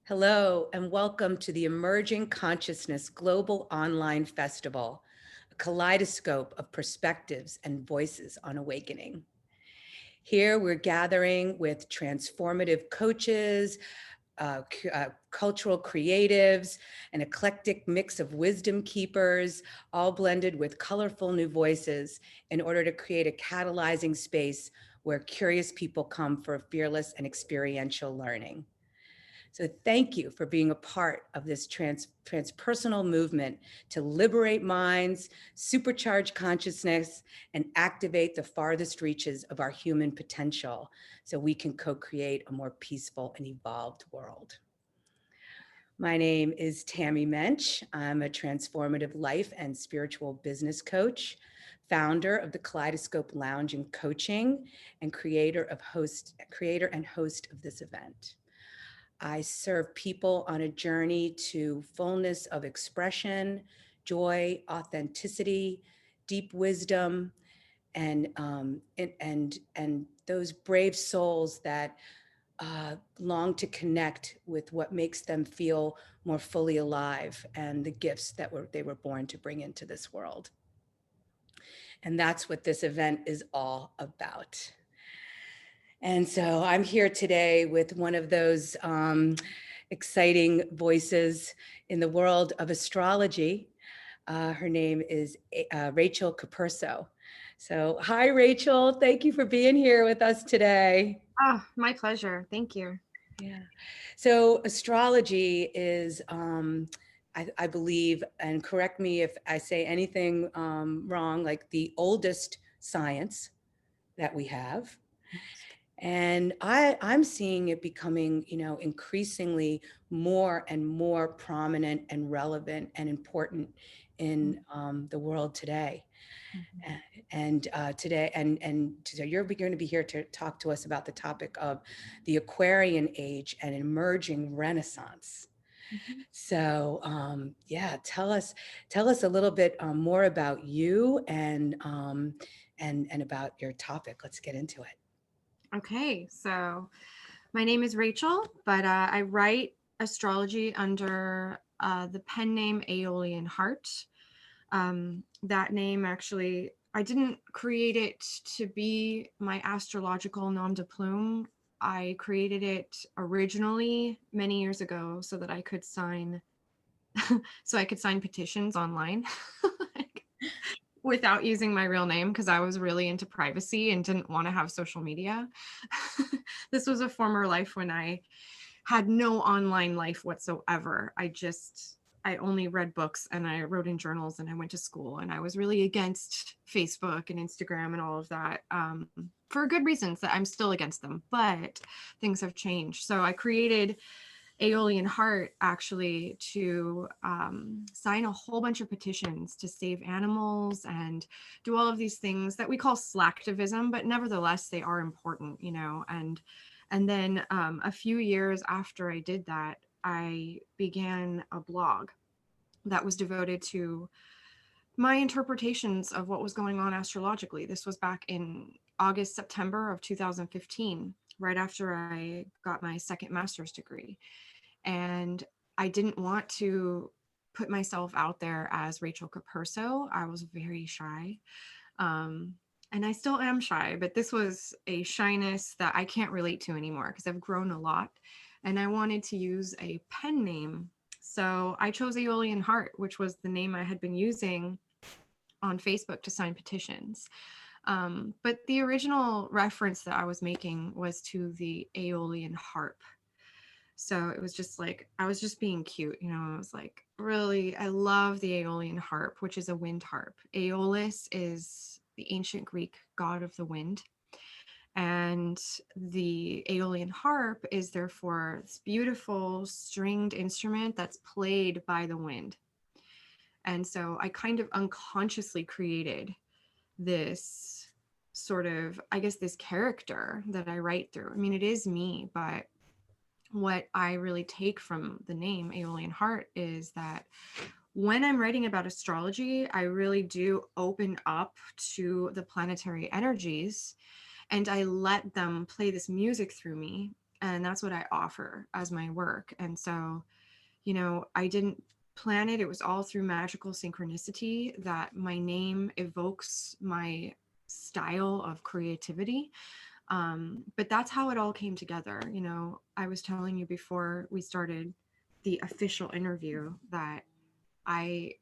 Hello, and welcome to the Emerging Consciousness Global Online Festival, a kaleidoscope of perspectives and voices on awakening. Here we're gathering with transformative coaches, cultural creatives, an eclectic mix of wisdom keepers, all blended with colorful new voices in order to create a catalyzing space where curious people come for fearless and experiential learning. So thank you for being a part of this transpersonal movement to liberate minds, supercharge consciousness, and activate the farthest reaches of our human potential so we can co-create a more peaceful and evolved world. My name is Tami Mensh. I'm a transformative life and spiritual business coach, founder of the Kaleidoscope Lounge and Coaching, and creator and host of this event. I serve people on a journey to fullness of expression, joy, authenticity, deep wisdom, and those brave souls that long to connect with what makes them feel more fully alive and the gifts that they were born to bring into this world. And that's what this event is all about. And so I'm here today with one of those exciting voices in the world of astrology. Her name is Rachel Capurso. So hi, Rachel. Thank you for being here with us today. Oh, my pleasure. Thank you. Yeah. So astrology is, I believe, and correct me if I say anything wrong, like the oldest science that we have. And I'm seeing it becoming, increasingly more and more prominent and relevant and important in the world today. Mhm. So you're going to be here to talk to us about the topic of the Aquarian age and emerging Renaissance. Mhm. So yeah, tell us a little bit more about you and about your topic. Let's get into it. Okay, so my name is Rachel, but I write astrology under the pen name Aeolian Heart. That name actually, I didn't create it to be my astrological nom de plume. I created it originally many years ago so that I could sign, so I could sign petitions online. Without using my real name because I was really into privacy and didn't want to have social media. This was a former life when I had no online life whatsoever. I only read books and I wrote in journals and I went to school and I was really against Facebook and Instagram and all of that for good reasons that I'm still against them, but things have changed. So I created Aeolian Heart actually to sign a whole bunch of petitions to save animals and do all of these things that we call slacktivism, but nevertheless they are important, and then a few years after I did that, I began a blog that was devoted to my interpretations of what was going on astrologically. This was back in August, September of 2015, right after I got my second master's degree. And I didn't want to put myself out there as Rachel Capurso. I was very shy. And I still am shy, but this was a shyness that I can't relate to anymore because I've grown a lot. And I wanted to use a pen name. So I chose Aeolian Heart, which was the name I had been using on Facebook to sign petitions. But the original reference that I was making was to the Aeolian harp. So it was just like, I was just being cute, I was like, really, I love the Aeolian harp, which is a wind harp. Aeolus is the ancient Greek god of the wind. And the Aeolian harp is therefore this beautiful stringed instrument that's played by the wind. And so I kind of unconsciously created this sort of, I guess, this character that I write through. I mean, it is me, but what I really take from the name Aeolian Heart is that when I'm writing about astrology, I really do open up to the planetary energies and I let them play this music through me. and that's what I offer as my work. And so, you know, I didn't plan it. It was all through magical synchronicity that my name evokes my style of creativity. But that's how it all came together. You know, I was telling you before we started the official interview that I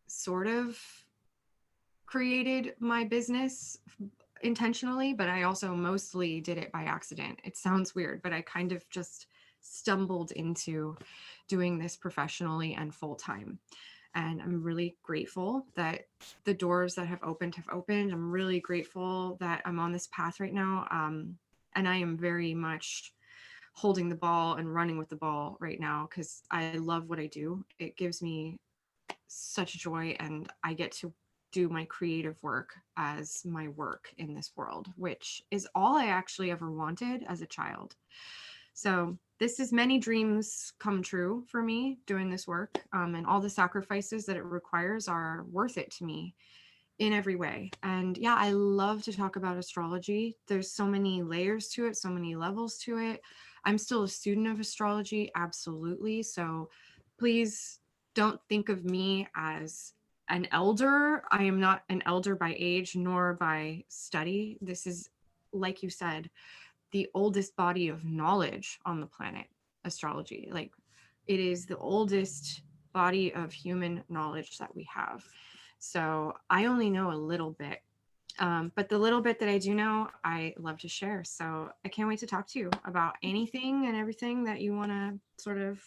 sort of created my business intentionally, but I also mostly did it by accident. It sounds weird, but I kind of just stumbled into doing this professionally and full time. And I'm really grateful that the doors that have opened have opened. I'm really grateful that I'm on this path right now. And I am very much holding the ball and running with the ball right now because I love what I do. It gives me such joy, and I get to do my creative work as my work in this world, which is all I actually ever wanted as a child. So this is many dreams come true for me doing this work, and all the sacrifices that it requires are worth it to me in every way. And yeah, I love to talk about astrology. There's so many layers to it, so many levels to it. I'm still a student of astrology, absolutely. So please don't think of me as an elder. I am not an elder by age nor by study. This is, like you said, the oldest body of knowledge on the planet, astrology. Like, it is the oldest body of human knowledge that we have. So I only know a little bit. But the little bit that I do know, I love to share. So I can't wait to talk to you about anything and everything that you want to sort of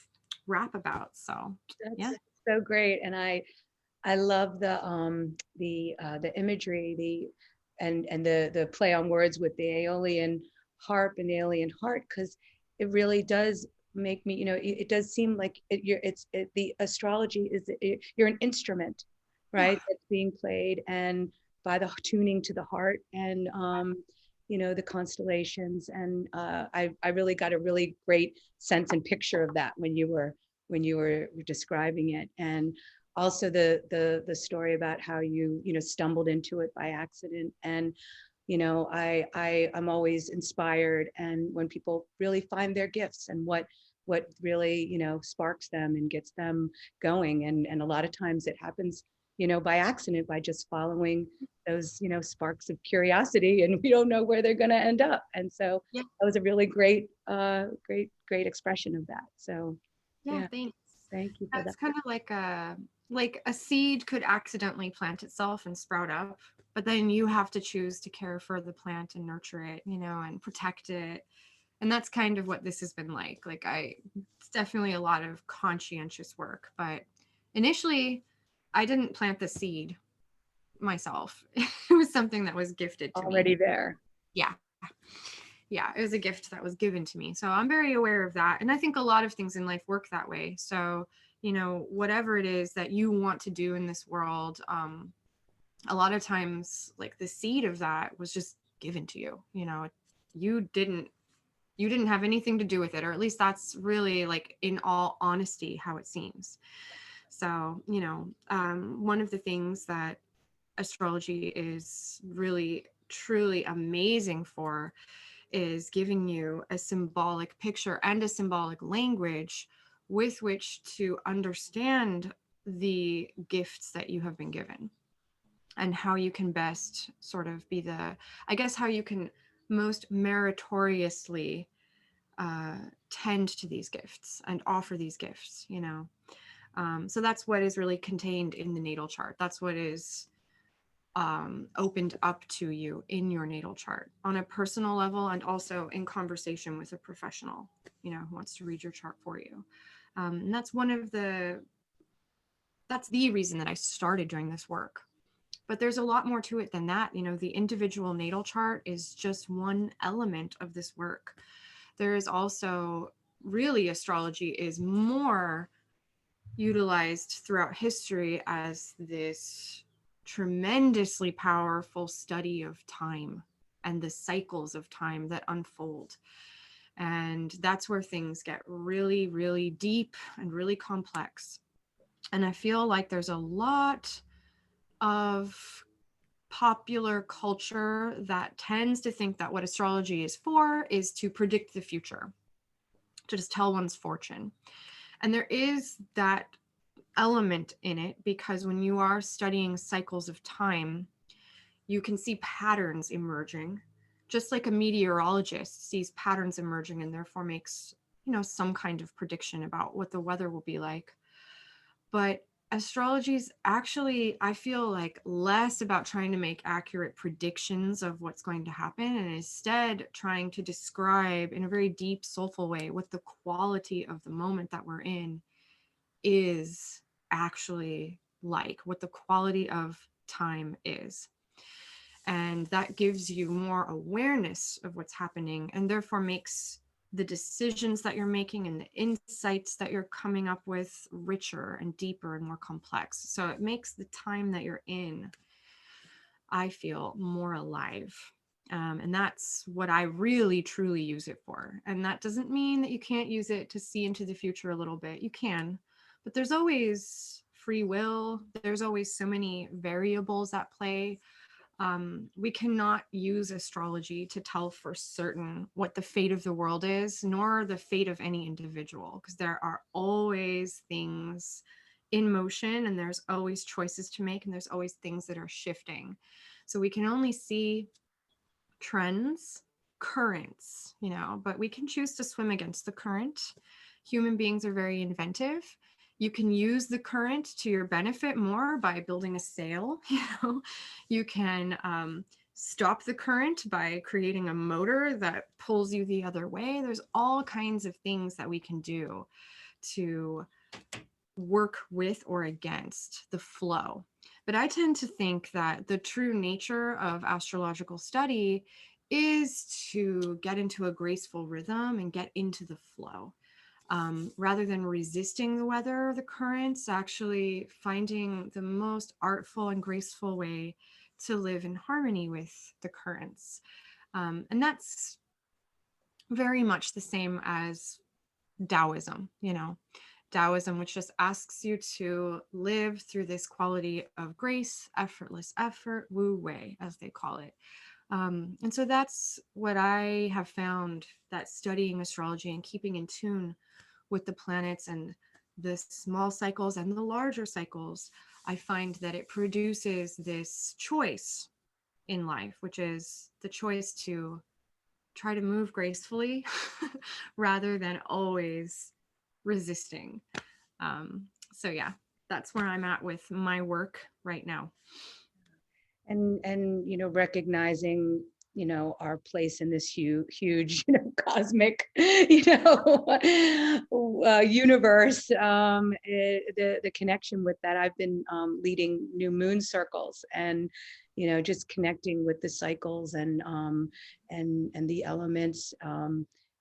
rap about. So yeah. That's so great. And I love the imagery, and the play on words with the Aeolian harp and the alien heart, because it really does make me, it does seem like the astrology is, you're an instrument, right? Yeah. That's being played, and by the tuning to the heart, and the constellations. And I really got a really great sense and picture of that when you were describing it. And also the story about how you stumbled into it by accident. And I'm always inspired, and when people really find their gifts and what really sparks them and gets them going. And a lot of times it happens by accident, by just following those sparks of curiosity, and we don't know where they're going to end up. And so Yeah. that was a really great expression of that. So Yeah. yeah, Thanks. thank you for that. That's kind of like a seed could accidentally plant itself and sprout up, but then you have to choose to care for the plant and nurture it, you know, and protect it. And that's kind of what this has been like. It's definitely a lot of conscientious work, but initially I didn't plant the seed myself. It was something that was gifted to me. Already there. Yeah. Yeah, it was a gift that was given to me. So I'm very aware of that. And I think a lot of things in life work that way. So, you know, whatever it is that you want to do in this world, a lot of times like the seed of that was just given to you. You know, you didn't have anything to do with it, or at least that's really, like, in all honesty, how it seems. So, you know, one of the things that astrology is really truly amazing for is giving you a symbolic picture and a symbolic language with which to understand the gifts that you have been given, and how you can best sort of be I guess, how you can most meritoriously tend to these gifts and offer these gifts, you know. So that's what is really contained in the natal chart. That's what is opened up to you in your natal chart on a personal level, and also in conversation with a professional, you know, who wants to read your chart for you. And that's the reason that I started doing this work. But there's a lot more to it than that. You know, the individual natal chart is just one element of this work. There is also, really, astrology is more utilized throughout history as this tremendously powerful study of time and the cycles of time that unfold. And that's where things get really, really deep and really complex. And I feel like there's a lot of popular culture that tends to think that what astrology is for is to predict the future. to just tell one's fortune. And there is that element in it because when you are studying cycles of time, you can see patterns emerging, just like a meteorologist sees patterns emerging and therefore makes, some kind of prediction about what the weather will be like. But astrology is actually, I feel like, less about trying to make accurate predictions of what's going to happen and instead trying to describe in a very deep, soulful way what the quality of the moment that we're in is actually like, what the quality of time is. And that gives you more awareness of what's happening and therefore makes the decisions that you're making and the insights that you're coming up with richer and deeper and more complex. So it makes the time that you're in, I feel, more alive. And that's what I really, truly use it for. And that doesn't mean that you can't use it to see into the future a little bit. You can, but there's always free will. There's always so many variables at play. We cannot use astrology to tell for certain what the fate of the world is, nor the fate of any individual, because there are always things in motion and there's always choices to make and there's always things that are shifting. So we can only see trends, currents, but we can choose to swim against the current. Human beings are very inventive. You can use the current to your benefit more by building a sail. You can stop the current by creating a motor that pulls you the other way. There's all kinds of things that we can do to work with or against the flow. But I tend to think that the true nature of astrological study is to get into a graceful rhythm and get into the flow. Rather than resisting the weather or the currents, actually finding the most artful and graceful way to live in harmony with the currents. And that's very much the same as Taoism, Taoism, which just asks you to live through this quality of grace, effortless effort, wu wei, as they call it. And so that's what I have found, that studying astrology and keeping in tune with the planets and the small cycles and the larger cycles, I find that it produces this choice in life, which is the choice to try to move gracefully rather than always resisting. So yeah, that's where I'm at with my work right now. And recognizing our place in this huge cosmic universe, the connection with that. I've been leading new moon circles and just connecting with the cycles and the elements.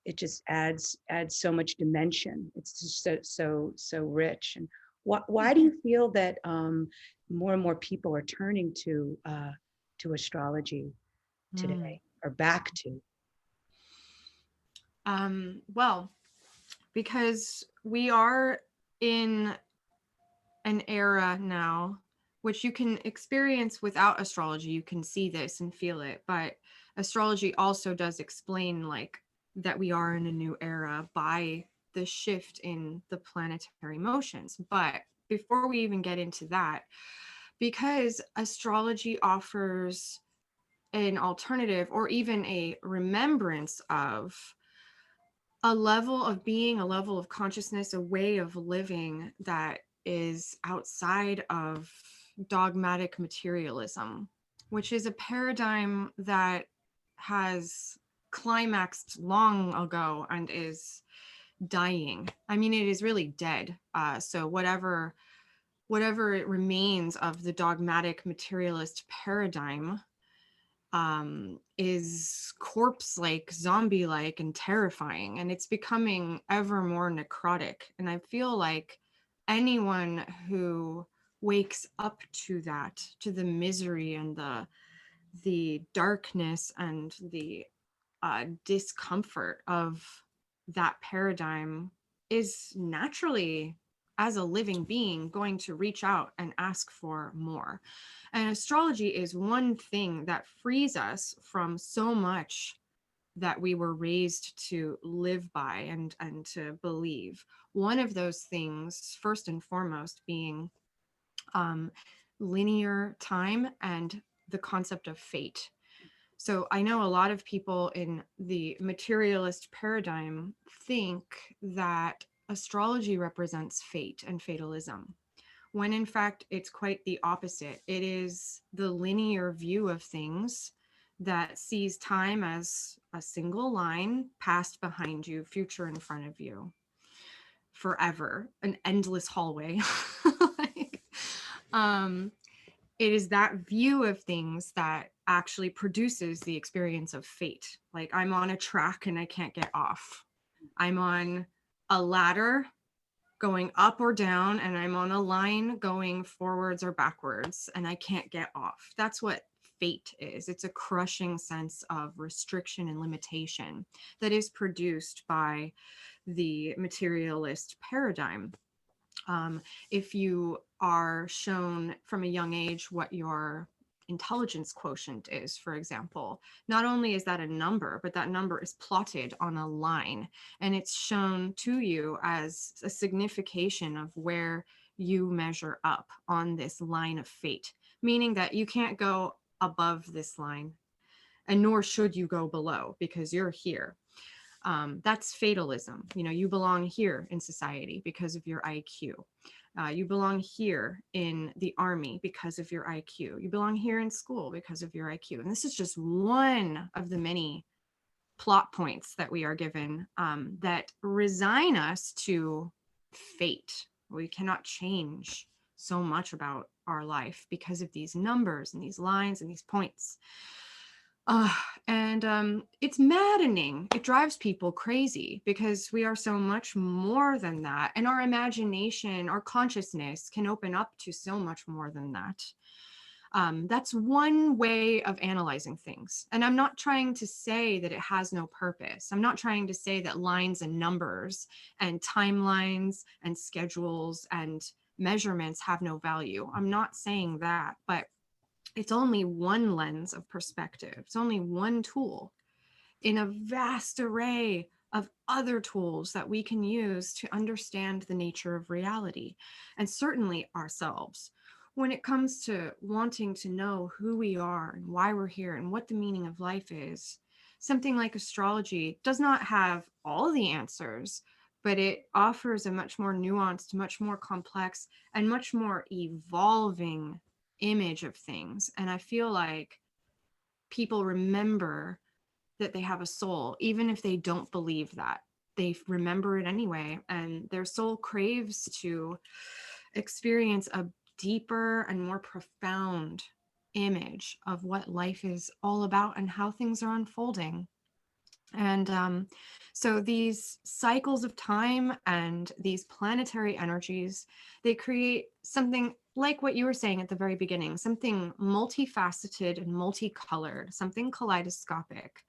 It just adds so much dimension. It's just so rich. And why do you feel that more and more people are turning to astrology today, or back to? Well, because we are in an era now, which you can experience without astrology. You can see this and feel it, but astrology also does explain that we are in a new era by the shift in the planetary motions. But before we even get into that, because astrology offers an alternative or even a remembrance of a level of being, a level of consciousness, a way of living that is outside of dogmatic materialism, which is a paradigm that has climaxed long ago and is dying. I mean, it is really dead. So whatever it remains of the dogmatic materialist paradigm is corpse-like, zombie-like, and terrifying, and it's becoming ever more necrotic. And I feel like anyone who wakes up to that, to the misery and the darkness and the discomfort of that paradigm, is naturally, as a living being, going to reach out and ask for more. And astrology is one thing that frees us from so much that we were raised to live by and to believe. One of those things, first and foremost, being linear time and the concept of fate. So I know a lot of people in the materialist paradigm think that astrology represents fate and fatalism, when in fact it's quite the opposite. It is the linear view of things that sees time as a single line, past behind you, future in front of you, forever, an endless hallway. like, um, it is that view of things that actually produces the experience of fate. Like, I'm on a track and I can't get off. I'm on a ladder going up or down, and I'm on a line going forwards or backwards, and I can't get off. That's what fate is. It's a crushing sense of restriction and limitation that is produced by the materialist paradigm. If you are shown from a young age what your intelligence quotient is, for example, not only is that a number, but that number is plotted on a line, and it's shown to you as a signification of where you measure up on this line of fate, meaning that you can't go above this line, and nor should you go below, because you're here. That's fatalism. You know, you belong here in society because of your IQ. You belong here in the army because of your IQ. You belong here in school because of your IQ. And this is just one of the many plot points that we are given that resign us to fate. We cannot change so much about our life because of these numbers and these lines and these points. And it's maddening. It drives people crazy because we are so much more than that. And our imagination, our consciousness can open up to so much more than that. That's one way of analyzing things. And I'm not trying to say that it has no purpose. I'm not trying to say that lines and numbers and timelines and schedules and measurements have no value. I'm not saying that, but it's only one lens of perspective. It's only one tool in a vast array of other tools that we can use to understand the nature of reality, and certainly ourselves. When it comes to wanting to know who we are and why we're here and what the meaning of life is, something like astrology does not have all the answers, but it offers a much more nuanced, much more complex, and much more evolving image of things. And I feel like people remember that they have a soul, even if they don't believe that. They remember it anyway, and their soul craves to experience a deeper and more profound image of what life is all about and how things are unfolding. And so these cycles of time and these planetary energies, they create something like what you were saying at the very beginning, something multifaceted and multicolored, something kaleidoscopic.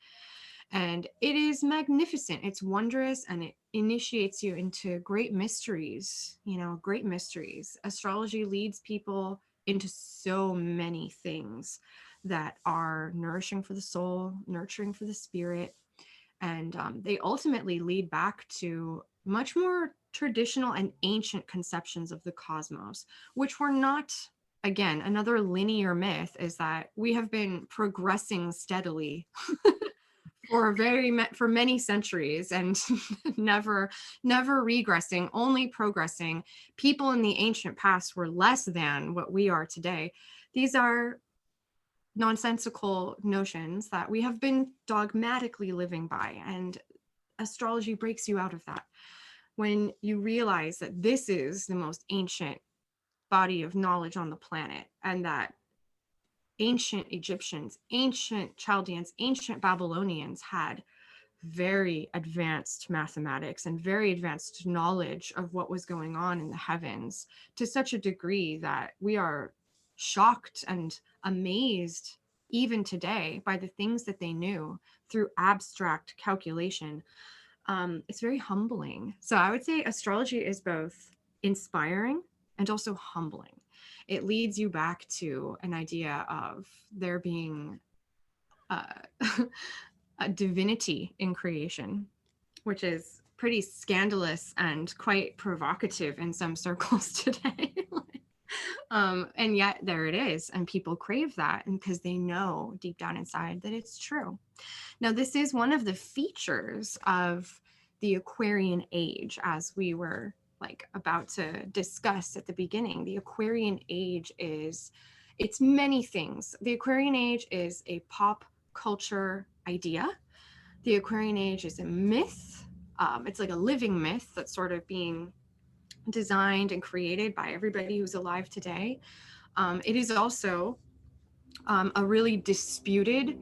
And it is magnificent. It's wondrous, and it initiates you into great mysteries, great mysteries. Astrology leads people into so many things that are nourishing for the soul, nurturing for the spirit. And they ultimately lead back to much more traditional and ancient conceptions of the cosmos, which were not, again, another linear myth is that we have been progressing steadily for many centuries and never regressing, only progressing. People in the ancient past were less than what we are today. These are nonsensical notions that we have been dogmatically living by, and astrology breaks you out of that when you realize that this is the most ancient body of knowledge on the planet, and that ancient Egyptians, ancient Chaldeans, ancient Babylonians had very advanced mathematics and very advanced knowledge of what was going on in the heavens, to such a degree that we are shocked and amazed even today by the things that they knew through abstract calculation. It's very humbling. So I would say astrology is both inspiring and also humbling. It leads you back to an idea of there being a divinity in creation, which is pretty scandalous and quite provocative in some circles today. And yet there it is, and people crave that, and because they know deep down inside that it's true. Now, this is one of the features of the Aquarian age, as we were like about to discuss at the beginning. The Aquarian age it's many things. The Aquarian age is a pop culture idea. The Aquarian age is a myth. It's like a living myth that's sort of being designed and created by everybody who's alive today. It is also a really disputed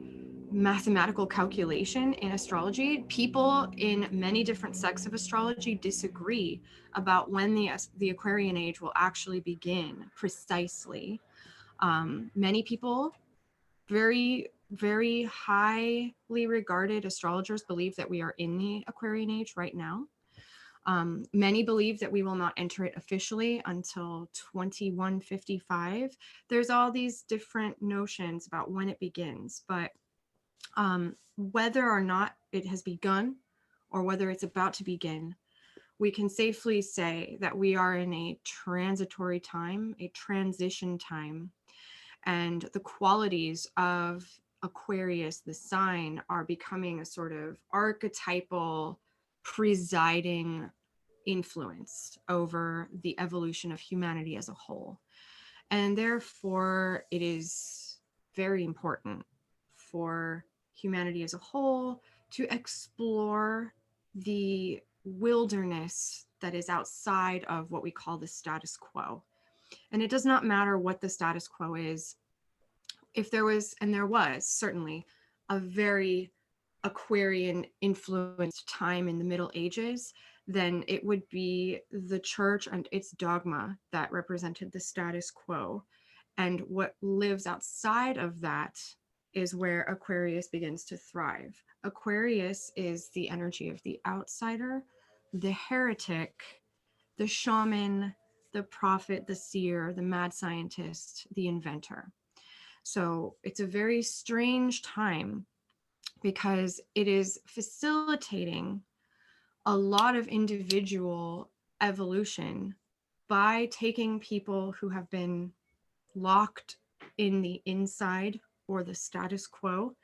mathematical calculation in astrology. People in many different sects of astrology disagree about when the Aquarian age will actually begin precisely. Many people, very, very highly regarded astrologers, believe that we are in the Aquarian age right now. Many believe that we will not enter it officially until 2155. There's all these different notions about when it begins, but whether or not it has begun or whether it's about to begin, we can safely say that we are in a transitory time, a transition time, and the qualities of Aquarius, the sign, are becoming a sort of archetypal presiding influence over the evolution of humanity as a whole. And therefore, it is very important for humanity as a whole to explore the wilderness that is outside of what we call the status quo. And it does not matter what the status quo is. If there was, and there was certainly, a very Aquarian influenced time in the Middle Ages, then it would be the church and its dogma that represented the status quo. And what lives outside of that is where Aquarius begins to thrive. Aquarius is the energy of the outsider, the heretic, the shaman, the prophet, the seer, the mad scientist, the inventor. So it's a very strange time because it is facilitating a lot of individual evolution by taking people who have been locked in the inside or the status quo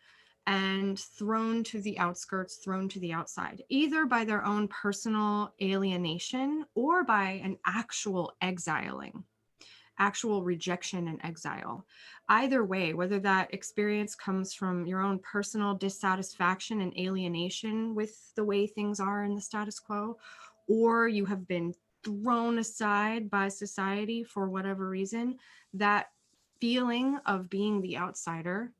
and thrown to the outskirts, thrown to the outside, either by their own personal alienation or by an actual exiling, actual rejection and exile. Either way, whether that experience comes from your own personal dissatisfaction and alienation with the way things are in the status quo, or you have been thrown aside by society for whatever reason, that feeling of being the outsider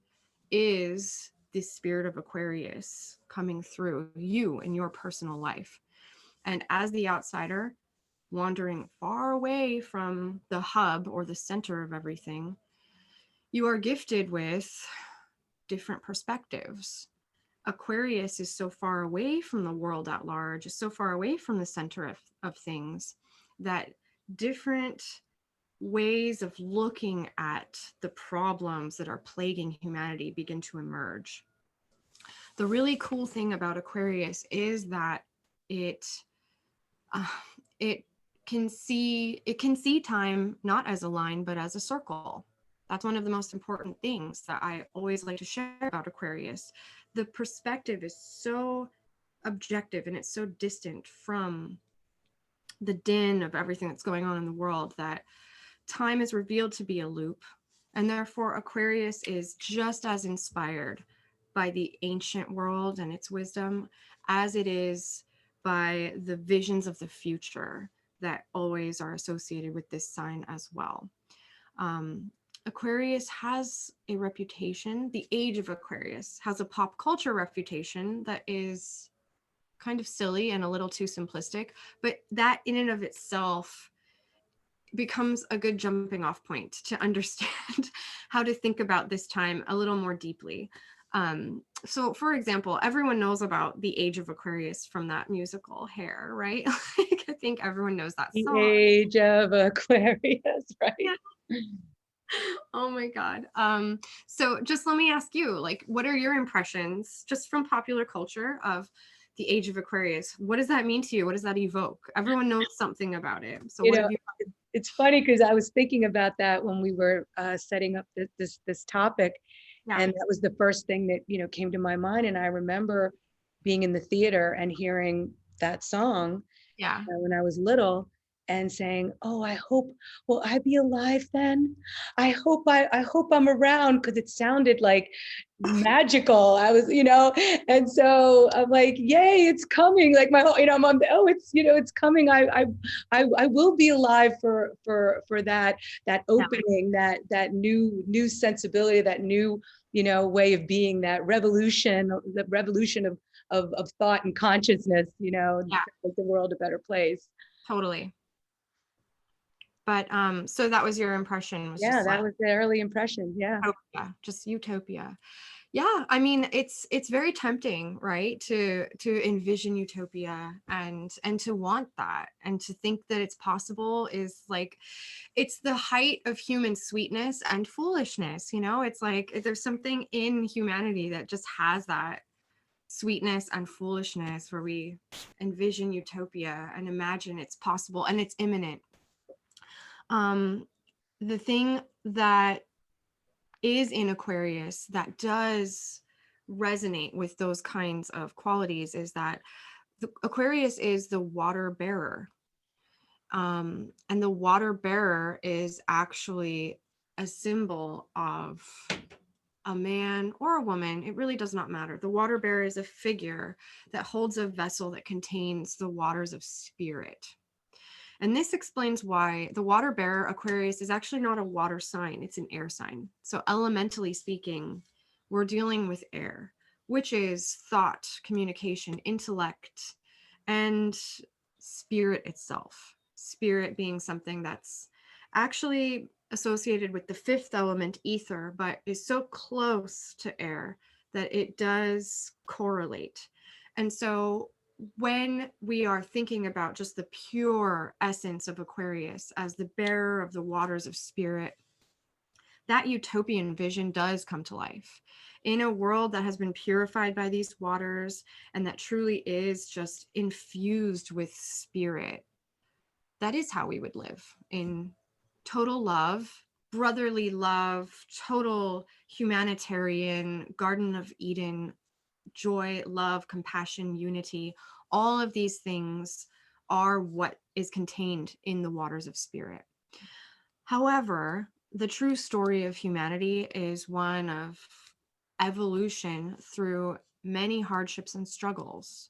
is the spirit of Aquarius coming through you in your personal life. And as the outsider, wandering far away from the hub or the center of everything, you are gifted with different perspectives. Aquarius is so far away from the world at large, is so far away from the center of things, that different ways of looking at the problems that are plaguing humanity begin to emerge. The really cool thing about Aquarius is that it can see time not as a line but as a circle. That's one of the most important things that I always like to share about Aquarius. The perspective is so objective and it's so distant from the din of everything that's going on in the world that time is revealed to be a loop. And therefore, Aquarius is just as inspired by the ancient world and its wisdom as it is by the visions of the future that always are associated with this sign as well. Aquarius has a reputation, the age of Aquarius has a pop culture reputation that is kind of silly and a little too simplistic, but that in and of itself becomes a good jumping off point to understand how to think about this time a little more deeply. So for example, everyone knows about the age of Aquarius from that musical Hair, right? Like, I think everyone knows that The song. age of Aquarius, right? Yeah. Oh my God. So just let me ask you, like, what are your impressions just from popular culture of the age of Aquarius? What does that mean to you? What does that evoke? Everyone knows something about it. So You what know, have you? it's funny because I was thinking about that when we were setting up this topic, Yeah. and that was the first thing that came to my mind. And I remember being in the theater and hearing that song Yeah. when I was little, and saying, "Oh, I hope, will I be alive then? I hope I'm around," because it sounded like magical. I was, and so I'm like, "Yay, it's coming!" Like my whole, I'm, oh, it's coming. I will be alive for that Yeah. opening, that new sensibility, that new way of being, that revolution, the revolution of thought and consciousness, Yeah. make the world a better place. Totally. But so that was your impression, was Yeah, just that like was the early impression. Yeah. utopia, just utopia. Yeah, I mean, it's very tempting, right? To envision utopia and to want that and to think that it's possible is like it's the height of human sweetness and foolishness, It's like there's something in humanity that just has that sweetness and foolishness where we envision utopia and imagine it's possible and it's imminent. Um the thing that is in Aquarius that does resonate with those kinds of qualities is that the Aquarius is the water bearer. And the water bearer is actually a symbol of a man or a woman. It really does not matter. The water bearer is a figure that holds a vessel that contains the waters of spirit. And this explains why the water bearer Aquarius is actually not a water sign, it's an air sign. So, elementally speaking, we're dealing with air, which is thought, communication, intellect, and spirit itself. Spirit being something that's actually associated with the fifth element, ether, but is so close to air that it does correlate. And so, when we are thinking about just the pure essence of Aquarius as the bearer of the waters of spirit, that utopian vision does come to life. In a world that has been purified by these waters and that truly is just infused with spirit, that is how we would live in total love, brotherly love, total humanitarian, Garden of Eden joy, love, compassion, unity, all of these things are what is contained in the waters of spirit. However, the true story of humanity is one of evolution through many hardships and struggles.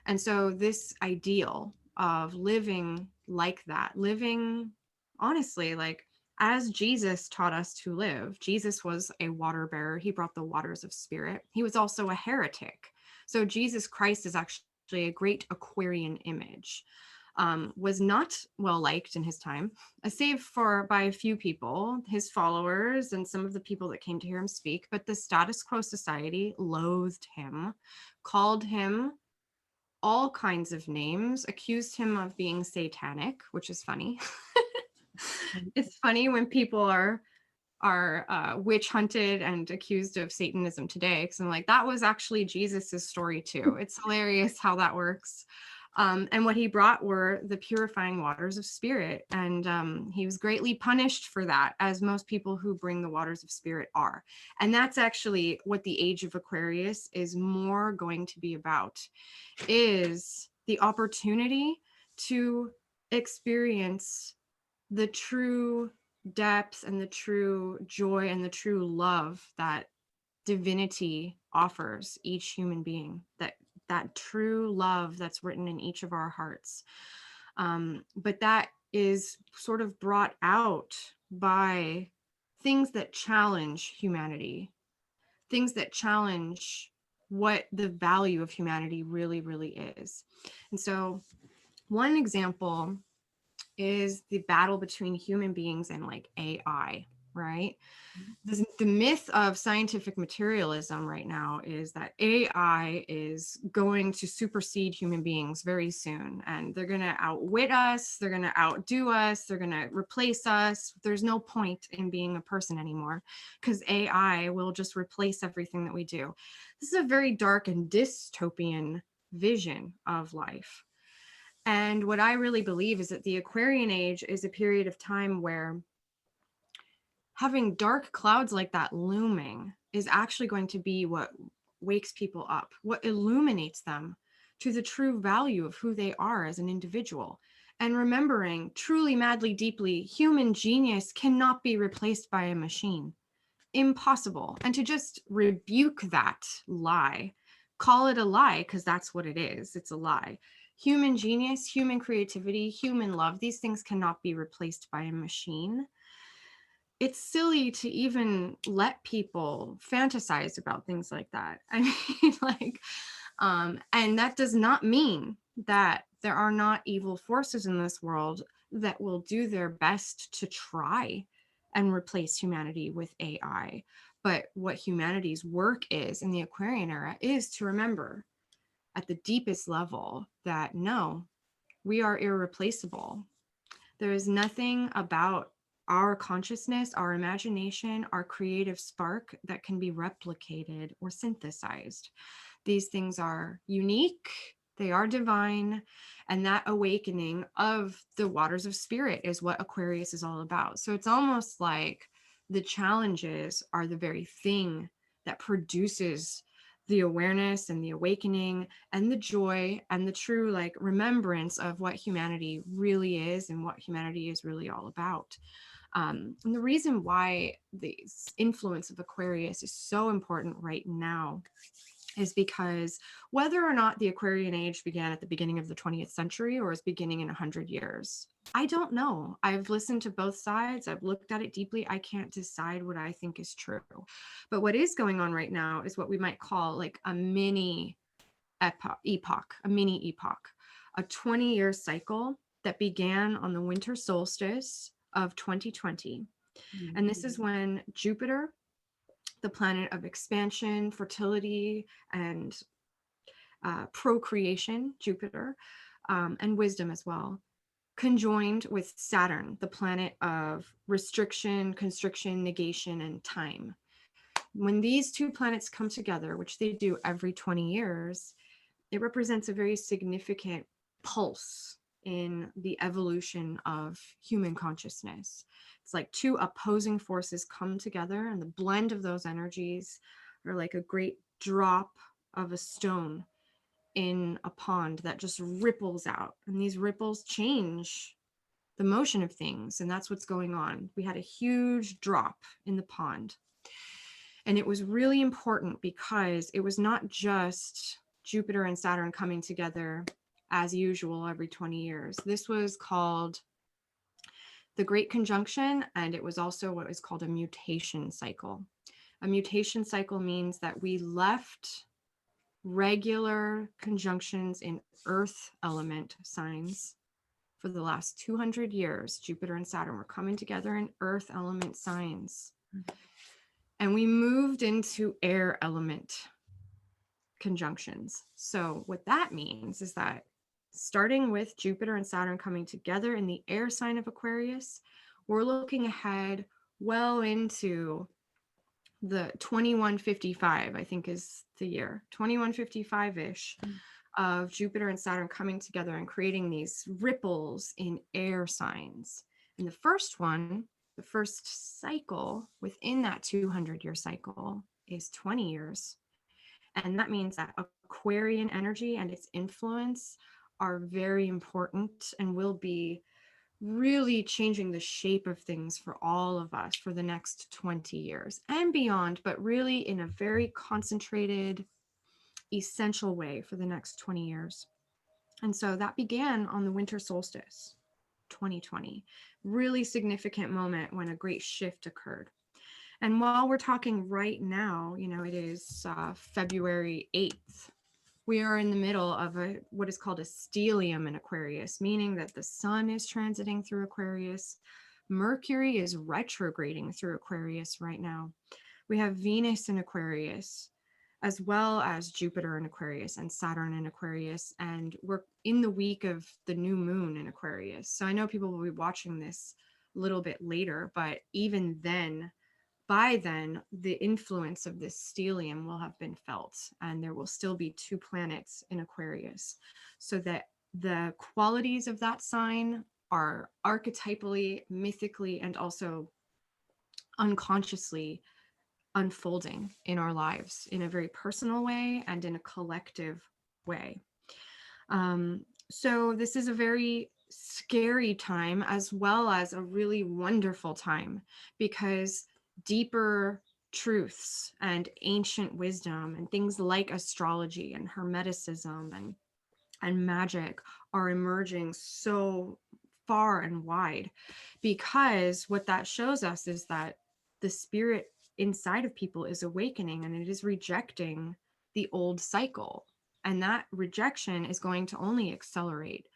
And so, this ideal of living like that, living honestly, like as Jesus taught us to live, Jesus was a water bearer. He brought the waters of spirit. He was also a heretic. So, Jesus Christ is actually a great Aquarian image. Was not well liked in his time, save for by a few people, his followers, and some of the people that came to hear him speak. But the status quo society loathed him, called him all kinds of names, accused him of being satanic, which is funny. It's funny when people are witch hunted and accused of Satanism today, because I'm like, that was actually Jesus's story too. It's hilarious how that works. And what he brought were the purifying waters of spirit. And he was greatly punished for that, as most people who bring the waters of spirit are. And that's actually what the age of Aquarius is more going to be about, is the opportunity to experience the true depth and the true joy and the true love that divinity offers each human being, that true love that's written in each of our hearts. But that is sort of brought out by things that challenge humanity, things that challenge what the value of humanity really, really is. And so, one example is the battle between human beings and like AI. right? The myth of scientific materialism right now is that AI is going to supersede human beings very soon, and they're going to outwit us, they're going to outdo us, they're going to replace us. There's no point in being a person anymore because AI will just replace everything that we do. This is a very dark and dystopian vision of life. And what I really believe is that the Aquarian age is a period of time where having dark clouds like that looming is actually going to be what wakes people up, what illuminates them to the true value of who they are as an individual. And remembering truly, madly, deeply, human genius cannot be replaced by a machine. Impossible. And to just rebuke that lie, call it a lie, because that's what it is. It's a lie. Human genius, human creativity, human love, these things cannot be replaced by a machine. It's silly to even let people fantasize about things like that. I mean, and that does not mean that there are not evil forces in this world that will do their best to try and replace humanity with AI. But what humanity's work is in the Aquarian era is to remember at the deepest level that no, we are irreplaceable. There is nothing about our consciousness, our imagination, our creative spark that can be replicated or synthesized. These things are unique, they are divine, and that awakening of the waters of spirit is what Aquarius is all about. So it's almost like the challenges are the very thing that produces the awareness and the awakening and the joy and the true like remembrance of what humanity really is and what humanity is really all about. And the reason why the influence of Aquarius is so important right now is because whether or not the Aquarian age began at the beginning of the 20th century or is beginning in 100 years, I don't know. I've listened to both sides. I've looked at it deeply. I can't decide what I think is true. But what is going on right now is what we might call like a mini epoch, a mini epoch, a 20-year cycle that began on the winter solstice of 2020. Mm-hmm. And this is when Jupiter, the planet of expansion, fertility, and procreation, Jupiter, and wisdom as well, conjoined with Saturn, the planet of restriction, constriction, negation, and time. When these two planets come together, which they do every 20 years, it represents a very significant pulse in the evolution of human consciousness. It's like two opposing forces come together, and the blend of those energies are like a great drop of a stone in a pond that just ripples out. And these ripples change the motion of things. And that's what's going on. We had a huge drop in the pond. And it was really important because it was not just Jupiter and Saturn coming together as usual every 20 years. This was called the Great Conjunction, and it was also what is called a mutation cycle. A mutation cycle means that we left regular conjunctions in Earth element signs for the last 200 years. Jupiter and Saturn were coming together in Earth element signs. And we moved into air element conjunctions. So what that means is that starting with Jupiter and Saturn coming together in the air sign of Aquarius, we're looking ahead well into the 2155, I think is the year, 2155-ish of Jupiter and Saturn coming together and creating these ripples in air signs. And the first one, the first cycle within that 200-year cycle is 20 years. And that means that Aquarian energy and its influence are very important and will be really changing the shape of things for all of us for the next 20 years and beyond, but really in a very concentrated, essential way for the next 20 years. And so that began on the winter solstice, 2020, really significant moment when a great shift occurred. And while we're talking right now, you know, it is February 8th. We are in the middle of what is called a stellium in Aquarius, meaning that the sun is transiting through Aquarius. Mercury is retrograding through Aquarius right now. We have Venus in Aquarius, as well as Jupiter in Aquarius and Saturn in Aquarius. And we're in the week of the new moon in Aquarius. So I know people will be watching this a little bit later, but even then, by then, the influence of this stellium will have been felt, and there will still be 2 planets in Aquarius. So that the qualities of that sign are archetypally, mythically, and also unconsciously unfolding in our lives in a very personal way and in a collective way. So this is a very scary time, as well as a really wonderful time, because deeper truths and ancient wisdom and things like astrology and hermeticism and magic are emerging so far and wide, because what that shows us is that the spirit inside of people is awakening, and it is rejecting the old cycle. And that rejection is going to only accelerate,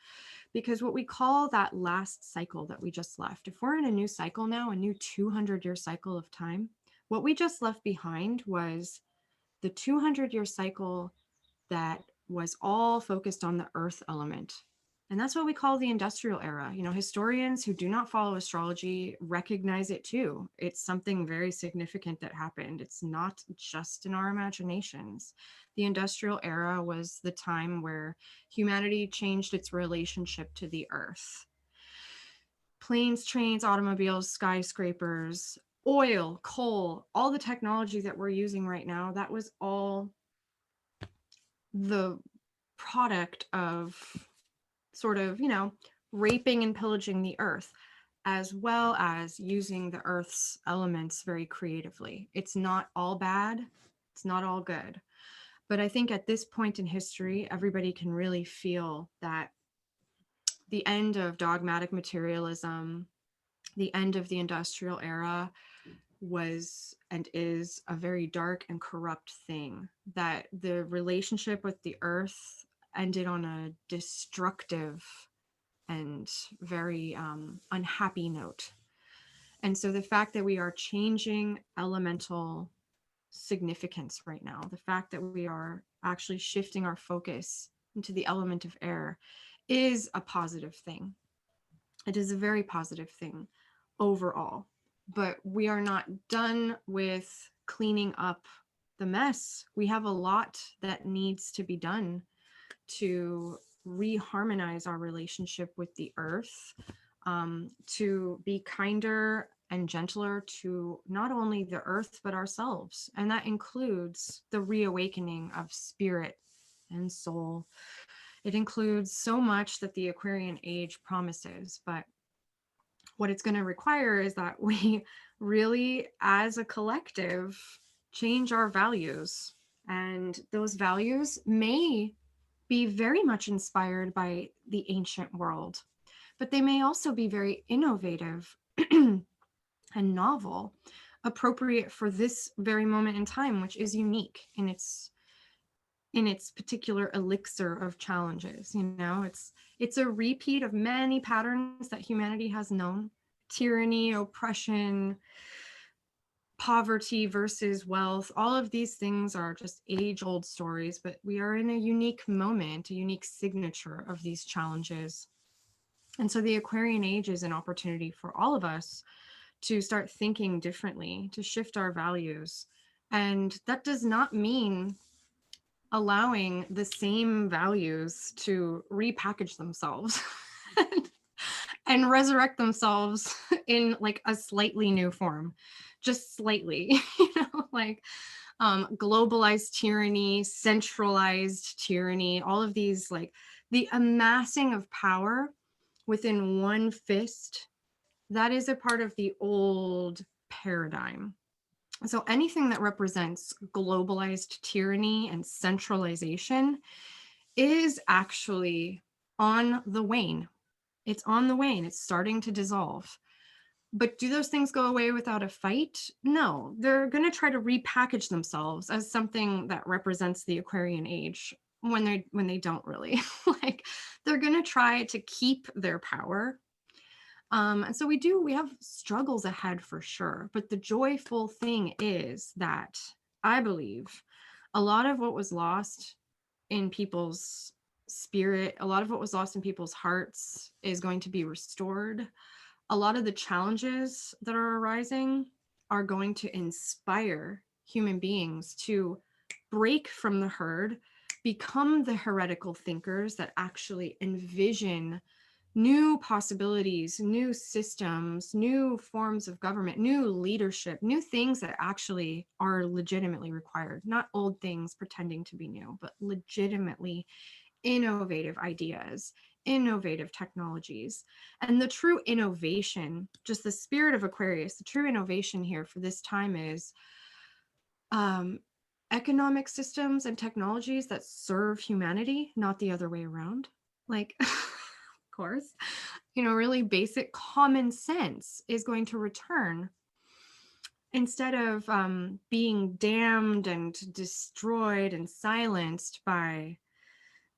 because what we call that last cycle that we just left, if we're in a new cycle now, a new 200-year cycle of time, what we just left behind was the 200-year cycle that was all focused on the earth element. And that's what we call the industrial era. You know, historians who do not follow astrology recognize it too. It's something very significant that happened. It's not just in our imaginations. The industrial era was the time where humanity changed its relationship to the earth. Planes, trains, automobiles, skyscrapers, oil, coal, all the technology that we're using right now, that was all the product of sort of, you know, raping and pillaging the earth, as well as using the earth's elements very creatively. It's not all bad, it's not all good. But I think at this point in history, everybody can really feel that the end of dogmatic materialism, the end of the industrial era, was and is a very dark and corrupt thing, that the relationship with the earth ended on a destructive and very unhappy note. And so the fact that we are changing elemental significance right now, the fact that we are actually shifting our focus into the element of air, is a positive thing. It is a very positive thing overall. But we are not done with cleaning up the mess. We have a lot that needs to be done to reharmonize our relationship with the earth, to be kinder and gentler to not only the earth, but ourselves. And that includes the reawakening of spirit and soul. It includes so much that the Aquarian age promises, but what it's going to require is that we really, as a collective, change our values. And those values may be very much inspired by the ancient world, but they may also be very innovative and novel, appropriate for this very moment in time, which is unique in its particular elixir of challenges. You know, it's a repeat of many patterns that humanity has known: tyranny, oppression, poverty versus wealth. All of these things are just age-old stories, but we are in a unique moment, a unique signature of these challenges. And so the Aquarian age is an opportunity for all of us to start thinking differently, to shift our values. And that does not mean allowing the same values to repackage themselves and resurrect themselves in like a slightly new form, just slightly, you know, like globalized tyranny, centralized tyranny, all of these, like the amassing of power within one fist, that is a part of the old paradigm. So anything that represents globalized tyranny and centralization is actually on the wane. It's on the wane. It's starting to dissolve. But do those things go away without a fight? No, they're going to try to repackage themselves as something that represents the Aquarian age when they don't really. Like, they're going to try to keep their power, And so we have struggles ahead for sure. But the joyful thing is that I believe a lot of what was lost in people's spirit, a lot of what was lost in people's hearts is going to be restored. A lot of the challenges that are arising are going to inspire human beings to break from the herd, become the heretical thinkers that actually envision new possibilities, new systems, new forms of government, new leadership, new things that actually are legitimately required, not old things pretending to be new, but legitimately innovative ideas, innovative technologies. And the true innovation, just the spirit of Aquarius, the true innovation here for this time is economic systems and technologies that serve humanity, not the other way around. Like, of course, really basic common sense is going to return instead of being damned and destroyed and silenced by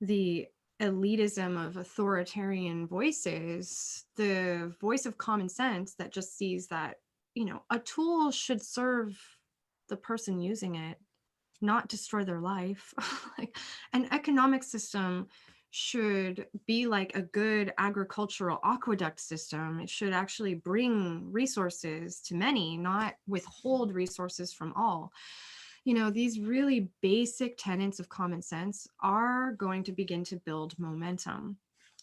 the elitism of authoritarian voices. The voice of common sense that just sees that, a tool should serve the person using it, not destroy their life. Like an economic system should be like a good agricultural aqueduct system. It should actually bring resources to many, not withhold resources from all. These really basic tenets of common sense are going to begin to build momentum.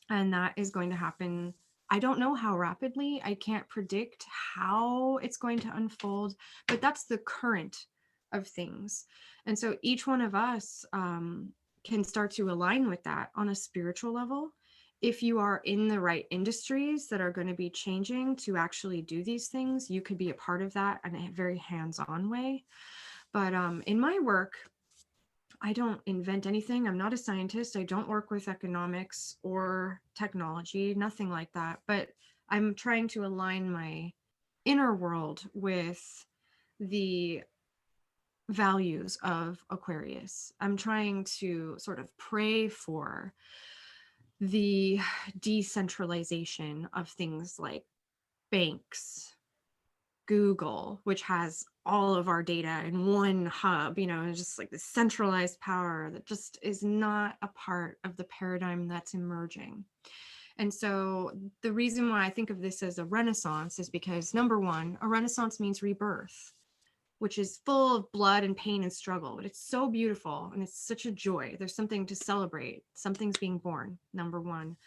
And that is going to happen. I don't know how rapidly. I can't predict how it's going to unfold, but that's the current of things. And so each one of us can start to align with that on a spiritual level. If you are in the right industries that are going to be changing to actually do these things, you could be a part of that in a very hands-on way. But in my work, I don't invent anything. I'm not a scientist. I don't work with economics or technology, nothing like that. But I'm trying to align my inner world with the values of Aquarius. I'm trying to sort of pray for the decentralization of things like banks, Google, which has all of our data in one hub, just like the centralized power that just is not a part of the paradigm that's emerging. And so the reason why I think of this as a renaissance is because, number one, a renaissance means rebirth, which is full of blood and pain and struggle, but it's so beautiful and it's such a joy. There's something to celebrate. Something's being born, number one.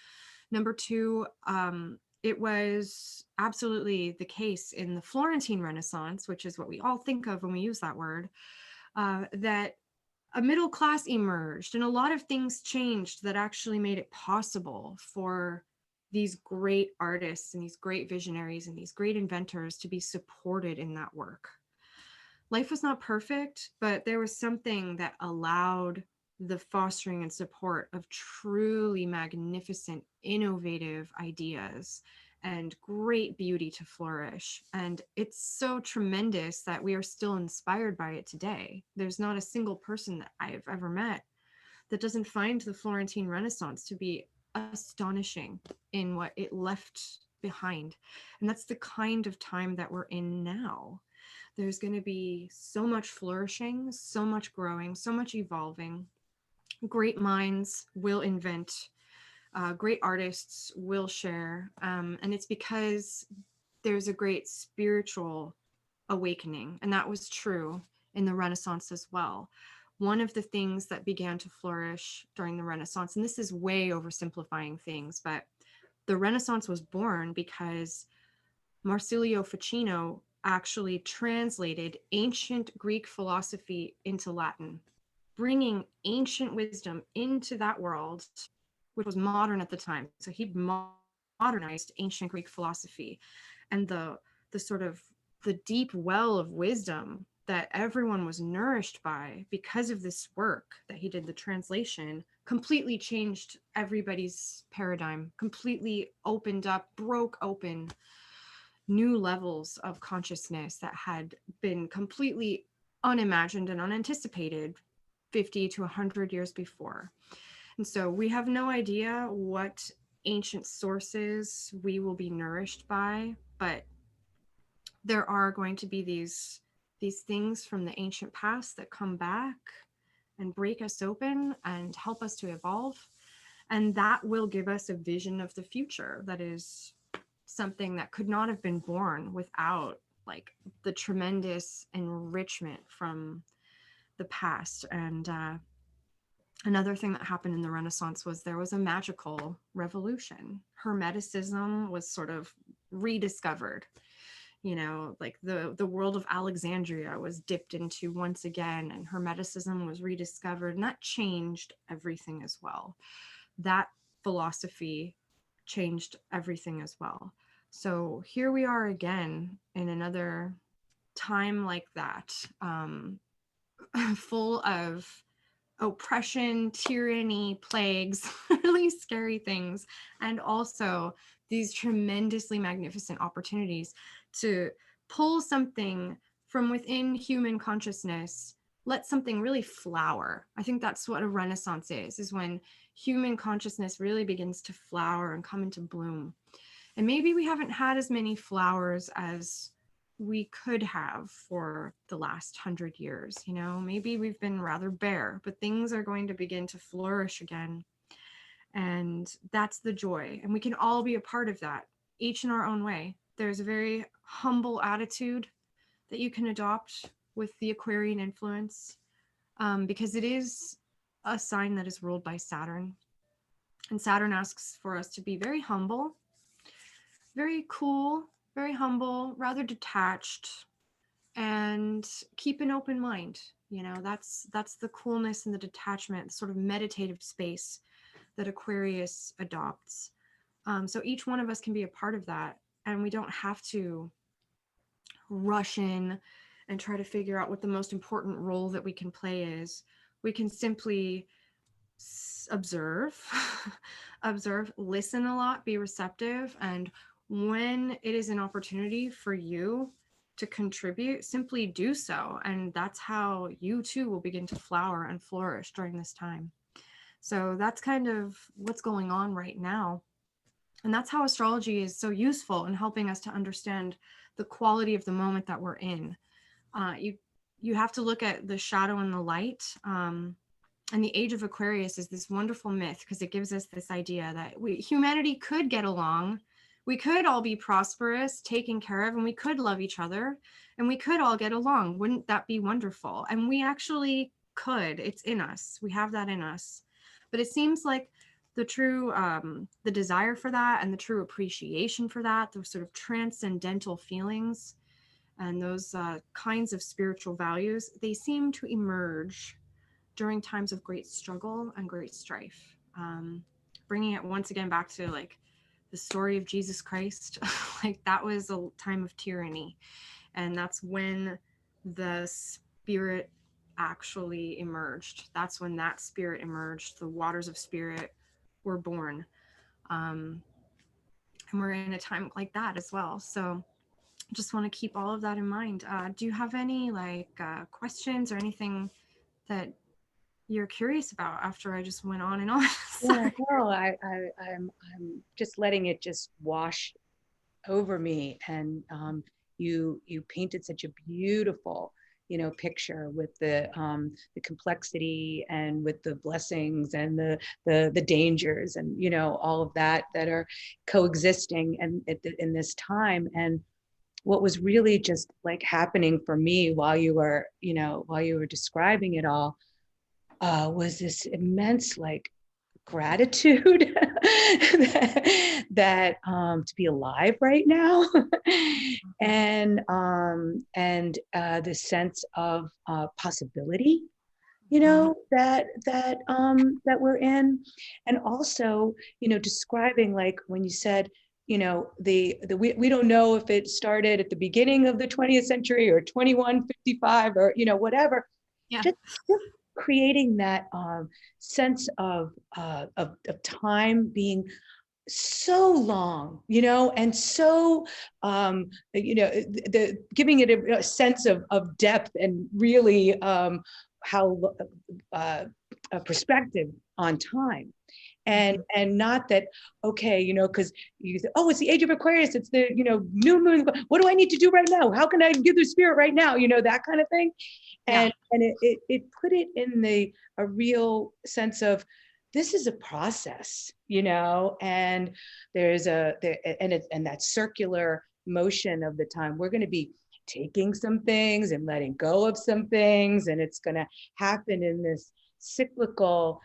Number two, it was absolutely the case in the Florentine Renaissance, which is what we all think of when we use that word, that a middle class emerged and a lot of things changed that actually made it possible for these great artists and these great visionaries and these great inventors to be supported in that work. Life was not perfect, but there was something that allowed the fostering and support of truly magnificent, innovative ideas and great beauty to flourish. And it's so tremendous that we are still inspired by it today. There's not a single person that I've ever met that doesn't find the Florentine Renaissance to be astonishing in what it left behind. And that's the kind of time that we're in now. There's going to be so much flourishing, so much growing, so much evolving. Great minds will invent, great artists will share. And it's because there's a great spiritual awakening. And that was true in the Renaissance as well. One of the things that began to flourish during the Renaissance, and this is way oversimplifying things, but the Renaissance was born because Marsilio Ficino actually translated ancient Greek philosophy into Latin, bringing ancient wisdom into that world, which was modern at the time. So he modernized ancient Greek philosophy, and the sort of the deep well of wisdom that everyone was nourished by because of this work that he did, the translation, completely changed everybody's paradigm, completely opened up, broke open new levels of consciousness that had been completely unimagined and unanticipated 50 to 100 years before. And so we have no idea what ancient sources we will be nourished by, but there are going to be these things from the ancient past that come back and break us open and help us to evolve. And that will give us a vision of the future that is something that could not have been born without like the tremendous enrichment from the past. And another thing that happened in the Renaissance was there was a magical revolution. Hermeticism was sort of rediscovered. You know, like the world of Alexandria was dipped into once again, and Hermeticism was rediscovered, and that changed everything as well. That philosophy changed everything as well. So here we are again in another time like that, full of oppression, tyranny, plagues, really scary things, and also these tremendously magnificent opportunities to pull something from within human consciousness, let something really flower. I think that's what a renaissance is when human consciousness really begins to flower and come into bloom. And maybe we haven't had as many flowers as we could have for the last 100 years. You know, maybe we've been rather bare, but things are going to begin to flourish again. And that's the joy. And we can all be a part of that, each in our own way. There's a very humble attitude that you can adopt with the Aquarian influence, because it is a sign that is ruled by Saturn. And Saturn asks for us to be very humble, very cool, very humble, rather detached, and keep an open mind. You know, that's the coolness and the detachment, the sort of meditative space that Aquarius adopts. So each one of us can be a part of that, and we don't have to rush in and try to figure out what the most important role that we can play is. We can simply observe, observe, listen a lot, be receptive, and when it is an opportunity for you to contribute, simply do so. And that's how you too will begin to flower and flourish during this time. So that's kind of what's going on right now. And that's how astrology is so useful in helping us to understand the quality of the moment that we're in. You have to look at the shadow and the light. And the age of Aquarius is this wonderful myth because it gives us this idea that humanity could get along. We could all be prosperous, taken care of, and we could love each other, and we could all get along. Wouldn't that be wonderful? And we actually could. It's in us. We have that in us. But it seems like the true, the desire for that and the true appreciation for that, those sort of transcendental feelings and those kinds of spiritual values, they seem to emerge during times of great struggle and great strife. Bringing it once again back to like the story of Jesus Christ, like that was a time of tyranny. And that's when the spirit actually emerged. That's when that spirit emerged. The waters of spirit were born. And we're in a time like that as well. So just want to keep all of that in mind. Do you have any like questions or anything that you're curious about after I just went on and on? Yeah, no, I'm just letting it just wash over me. And you painted such a beautiful, you know, picture with the complexity and with the blessings and the dangers and, you know, all of that are coexisting and in this time. And what was really just like happening for me while you were describing it all was this immense like gratitude that to be alive right now and the sense of possibility, you know, that we're in. And also, you know, describing like when you said, you know, we don't know if it started at the beginning of the 20th century or 2155 or, you know, whatever. Yeah. Just creating that sense of time being so long, you know, and so you know, giving it a sense of depth and really how a perspective on time. and not that, okay, because you say, oh, it's the age of Aquarius, it's the, new moon. What do I need to do right now? How can I give the spirit right now? That kind of thing. And it put it in a real sense of, this is a process, and there's and that circular motion of the time. We're going to be taking some things and letting go of some things, and it's going to happen in this cyclical,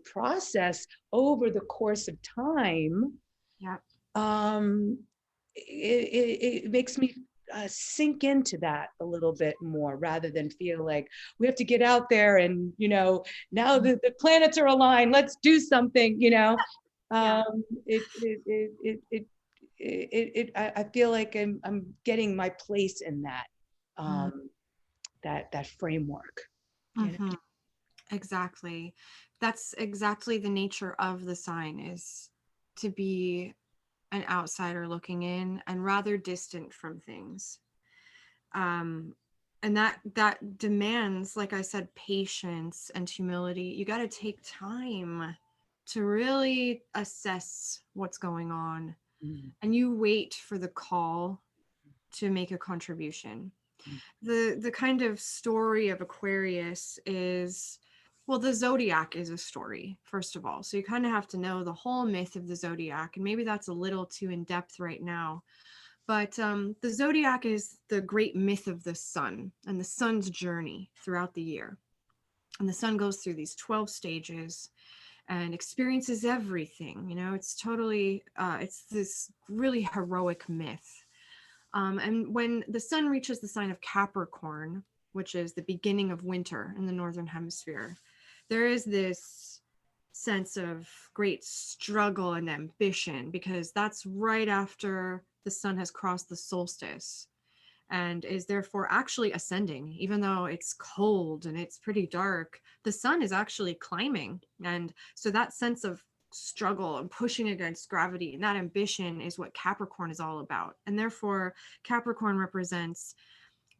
process over the course of time. Yeah. It makes me sink into that a little bit more, rather than feel like we have to get out there and, now the planets are aligned, let's do something, I feel like I'm getting my place in that, that framework. Mm-hmm. Exactly. That's exactly the nature of the sign, is to be an outsider looking in and rather distant from things. And that demands, like I said, patience and humility. You got to take time to really assess what's going on, and you wait for the call to make a contribution. The kind of story of Aquarius is, well, the zodiac is a story, first of all. So you kind of have to know the whole myth of the zodiac, and maybe that's a little too in depth right now. But the zodiac is the great myth of the sun and the sun's journey throughout the year. And the sun goes through these 12 stages and experiences everything. It's totally, it's this really heroic myth. And when the sun reaches the sign of Capricorn, which is the beginning of winter in the Northern Hemisphere, there is this sense of great struggle and ambition, because that's right after the sun has crossed the solstice and is therefore actually ascending. Even though it's cold and it's pretty dark, the sun is actually climbing. And so that sense of struggle and pushing against gravity and that ambition is what Capricorn is all about. And therefore, Capricorn represents